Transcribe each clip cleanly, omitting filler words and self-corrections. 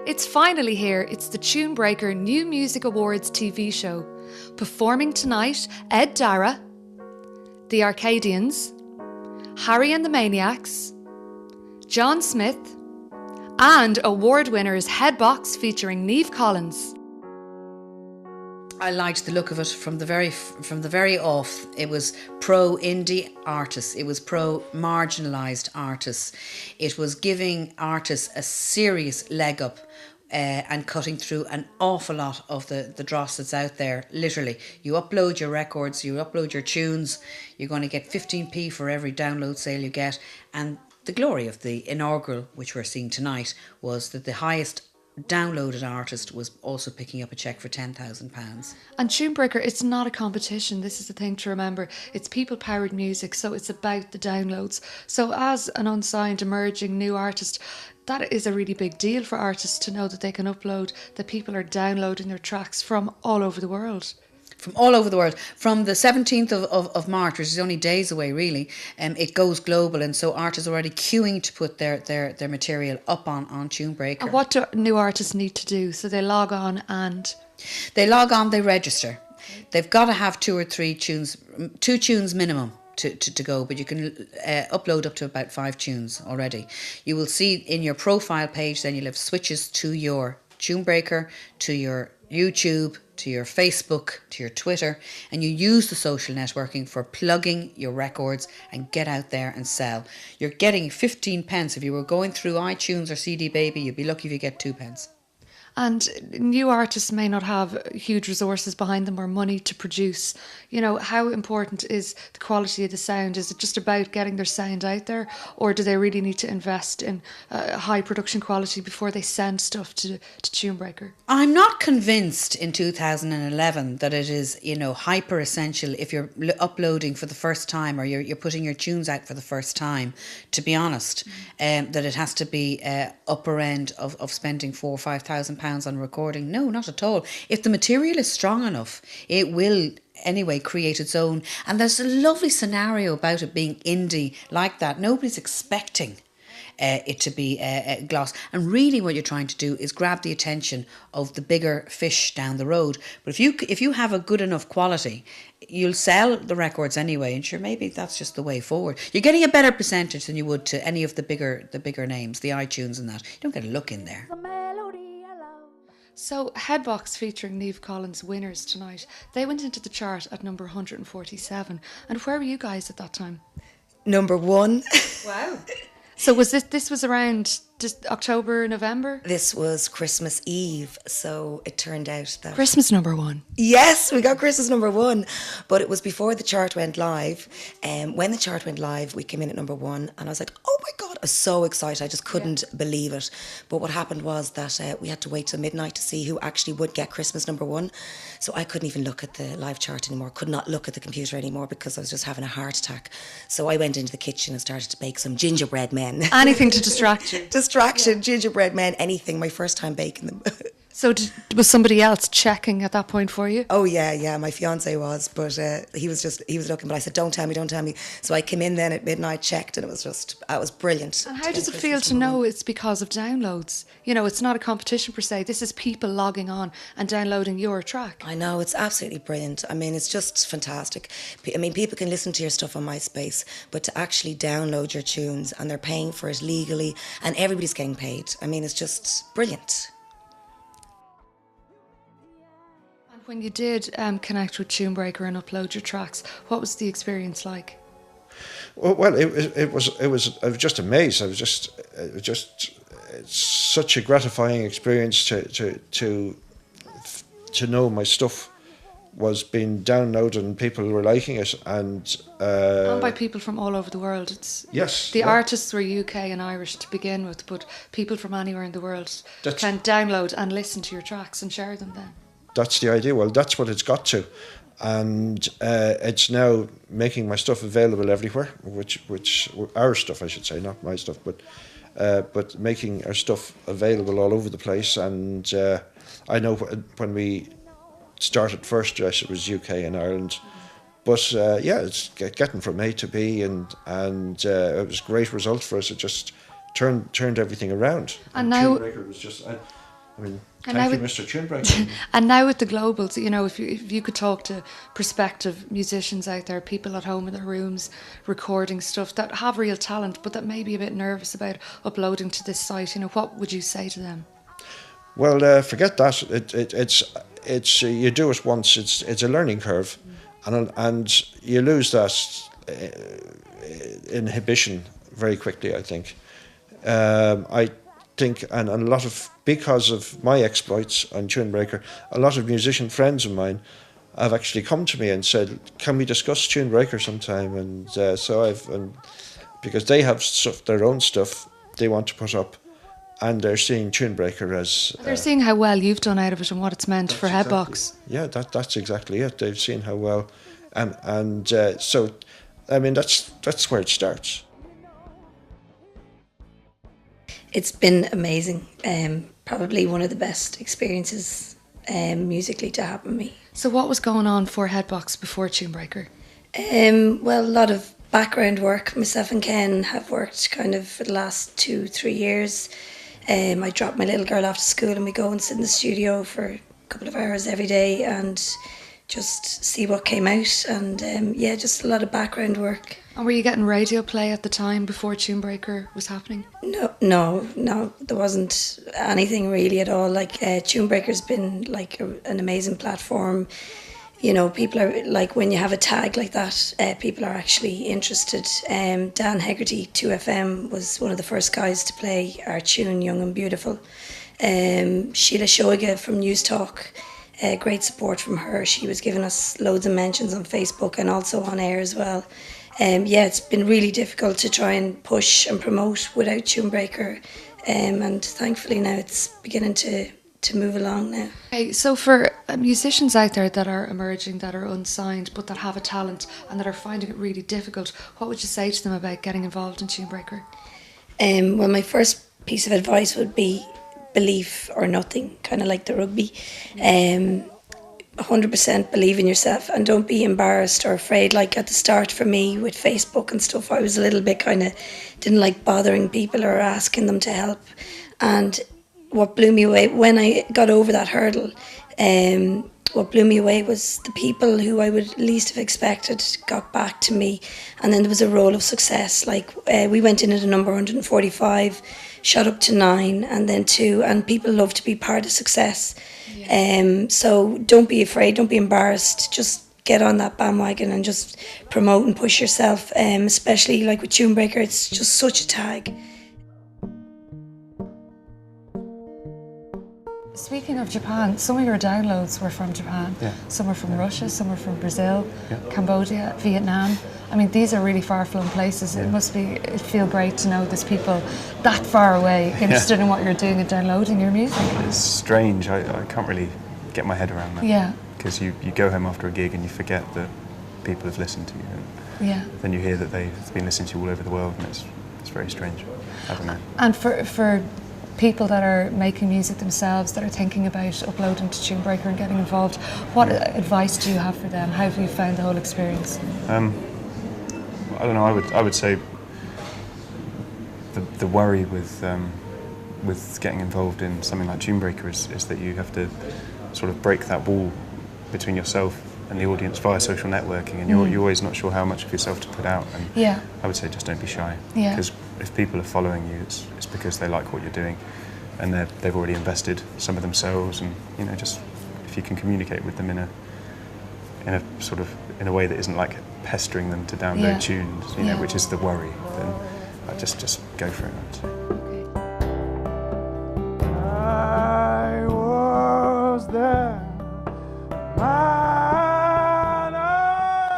It's finally here. It's the TuneBreaker New Music Awards TV show. Performing tonight, Ed Dara, The Arcadians, Harry and the Maniacs, John Smith, and award winners Headbox featuring Niamh Collins. I liked the look of it from the very off. It was pro indie artists. It was pro marginalised artists. It was giving artists a serious leg up and cutting through an awful lot of the dross that's out there. Literally, you upload your records, you upload your tunes, you're going to get 15p for every download sale you get. And the glory of the inaugural, which we're seeing tonight, was that the highest downloaded artist was also picking up a cheque for £10,000. And TuneBreaker, it's not a competition. This is the thing to remember. It's people-powered music, so it's about the downloads. So as an unsigned, emerging new artist, that is a really big deal for artists to know that they can upload, that people are downloading their tracks from all over the world. From all over the world. From the 17th of March, which is only days away really, it goes global, and so artists are already queuing to put their material up on TuneBreaker. And what do new artists need to do? So they log on and... They log on, they register. They've got to have 2 or 3 tunes, 2 tunes minimum to go, but you can upload up to about 5 tunes already. You will see in your profile page, then you'll have switches to your TuneBreaker, to your YouTube, to your Facebook, to your Twitter, and you use the social networking for plugging your records and get out there and sell. You're getting 15 pence. If you were going through iTunes or CD Baby, you'd be lucky if you get 2 pence. And new artists may not have huge resources behind them or money to produce. You know, how important is the quality of the sound? Is it just about getting their sound out there, or do they really need to invest in high production quality before they send stuff to TuneBreaker? I'm not convinced in 2011 that it is, hyper essential if you're uploading for the first time, or you're putting your tunes out for the first time, to be honest, that it has to be upper end of spending £4,000 or £5,000 on recording. No, not at all. If the material is strong enough, it will anyway create its own. And there's a lovely scenario about it being indie like that. Nobody's expecting it to be gloss. And really what you're trying to do is grab the attention of the bigger fish down the road. But if you have a good enough quality, you'll sell the records anyway, and sure, maybe that's just the way forward. You're getting a better percentage than you would to any of the bigger names, the iTunes and that. You don't get a look in there. So Headbox featuring Niamh Collins winners tonight. They went into the chart at number 147. And where were you guys at that time? Number 1. Wow. So was this was around just October, November? This was Christmas Eve, so it turned out that... Christmas number 1. Yes, we got Christmas number 1, but it was before the chart went live. When the chart went live, we came in at number 1, and I was like, oh my God, I was so excited. I just couldn't believe it. But what happened was that we had to wait till midnight to see who actually would get Christmas number 1. So I couldn't even look at the live chart anymore, could not look at the computer anymore because I was just having a heart attack. So I went into the kitchen and started to bake some gingerbread men. Anything to distract you. Distraction, gingerbread men, anything. My first time baking them. So was somebody else checking at that point for you? Oh yeah, my fiance was, but he was looking, but I said, don't tell me. So I came in then at midnight, checked, and it was brilliant. And how does it feel to know it's because of downloads? It's not a competition per se. This is people logging on and downloading your track. I know, it's absolutely brilliant. I mean, it's just fantastic. I mean, people can listen to your stuff on MySpace, but to actually download your tunes, and they're paying for it legally, and everybody's getting paid. I mean, it's just brilliant. When you did connect with TuneBreaker and upload your tracks, what was the experience like? Well, I was just amazed. It was just it's such a gratifying experience to know my stuff was being downloaded and people were liking it, and by people from all over the world. The artists were UK and Irish to begin with, but people from anywhere in the world can download and listen to your tracks and share them then. That's the idea. Well, that's what it's got to, and it's now making my stuff available everywhere. Which our stuff, I should say, not my stuff, but making our stuff available all over the place. And I know when we started first, yes, it was UK and Ireland, but it's getting from A to B, and it was a great result for us. It just turned everything around. And now TuneBreaker was just. I mean, And thank I you, would- Mr. TuneBreaker. And now with the globals, you know, if you could talk to prospective musicians out there, people at home in their rooms recording stuff that have real talent, but that may be a bit nervous about uploading to this site, you know, what would you say to them? Well, forget that. It's you do it once. It's a learning curve, and you lose that inhibition very quickly. I think. I think, and a lot of, because of my exploits on TuneBreaker, a lot of musician friends of mine have actually come to me and said, "Can we discuss TuneBreaker sometime?" And because they have their own stuff they want to put up, and they're seeing TuneBreaker as They're seeing how well you've done out of it and what it's meant for Headbox. Yeah, that's exactly it. They've seen how well, and so, I mean, that's where it starts. It's been amazing. Probably one of the best experiences musically to happen to me. So what was going on for Headbox before TuneBreaker? Well, a lot of background work. Myself and Ken have worked kind of for the last 2-3 years. I drop my little girl off to school and we go and sit in the studio for a couple of hours every day and just see what came out. And yeah, just a lot of background work. And were you getting radio play at the time before TuneBreaker was happening? No, there wasn't anything really at all. Like TuneBreaker's been like an amazing platform. You know, people are like, when you have a tag like that, people are actually interested. Dan Hegarty, 2FM, was one of the first guys to play our tune, Young and Beautiful. Sheila Shoiga from News Talk, great support from her. She was giving us loads of mentions on Facebook and also on air as well. Yeah, it's been really difficult to try and push and promote without TuneBreaker, and thankfully now it's beginning to move along now. Okay, so for musicians out there that are emerging, that are unsigned, but that have a talent and that are finding it really difficult, what would you say to them about getting involved in TuneBreaker? Well, my first piece of advice would be belief or nothing, kind of like the rugby. 100% believe in yourself and don't be embarrassed or afraid. Like at the start for me with Facebook and stuff, I was a little bit kind of, didn't like bothering people or asking them to help. And what blew me away when I got over that hurdle, what blew me away was the people who I would least have expected got back to me. And then there was a roll of success. Like we went in at a number 145, shot up to 9 and then 2, and people love to be part of success. Yeah. So don't be afraid, don't be embarrassed, just get on that bandwagon and just promote and push yourself, especially like with TuneBreaker, it's just such a tag. Speaking of Japan, some of your downloads were from Japan. Yeah. Some were from Russia, some were from Brazil, Yeah. Cambodia, Vietnam. I mean, these are really far-flung places. It must feel great to know there's people that far away interested in what you're doing and downloading your music. It's strange. I can't really get my head around that. Yeah. Because you go home after a gig and you forget that people have listened to you. And Yeah. then you hear that they've been listening to you all over the world, and it's very strange. I don't know. And for people that are making music themselves, that are thinking about uploading to TuneBreaker and getting involved, what advice do you have for them? How have you found the whole experience? I don't know. I would say the worry with getting involved in something like TuneBreaker is that you have to sort of break that wall between yourself and the audience via social networking, and you're always not sure how much of yourself to put out. And Yeah. I would say just don't be shy. Yeah. Because if people are following you, it's because they like what you're doing, and they've already invested some of themselves. And just if you can communicate with them in a way that isn't like pestering them to download tunes, which is the worry, then I just go for it. I'd say. I was there.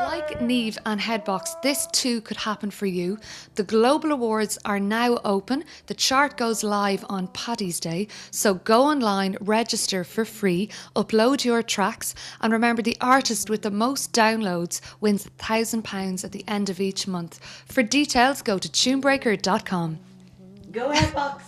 Like Neve and Headbox, this too could happen for you. The Global Awards are now open. The chart goes live on Paddy's Day. So go online, register for free, upload your tracks, and remember, the artist with the most downloads wins £1,000 at the end of each month. For details, go to tunebreaker.com. Go Headbox!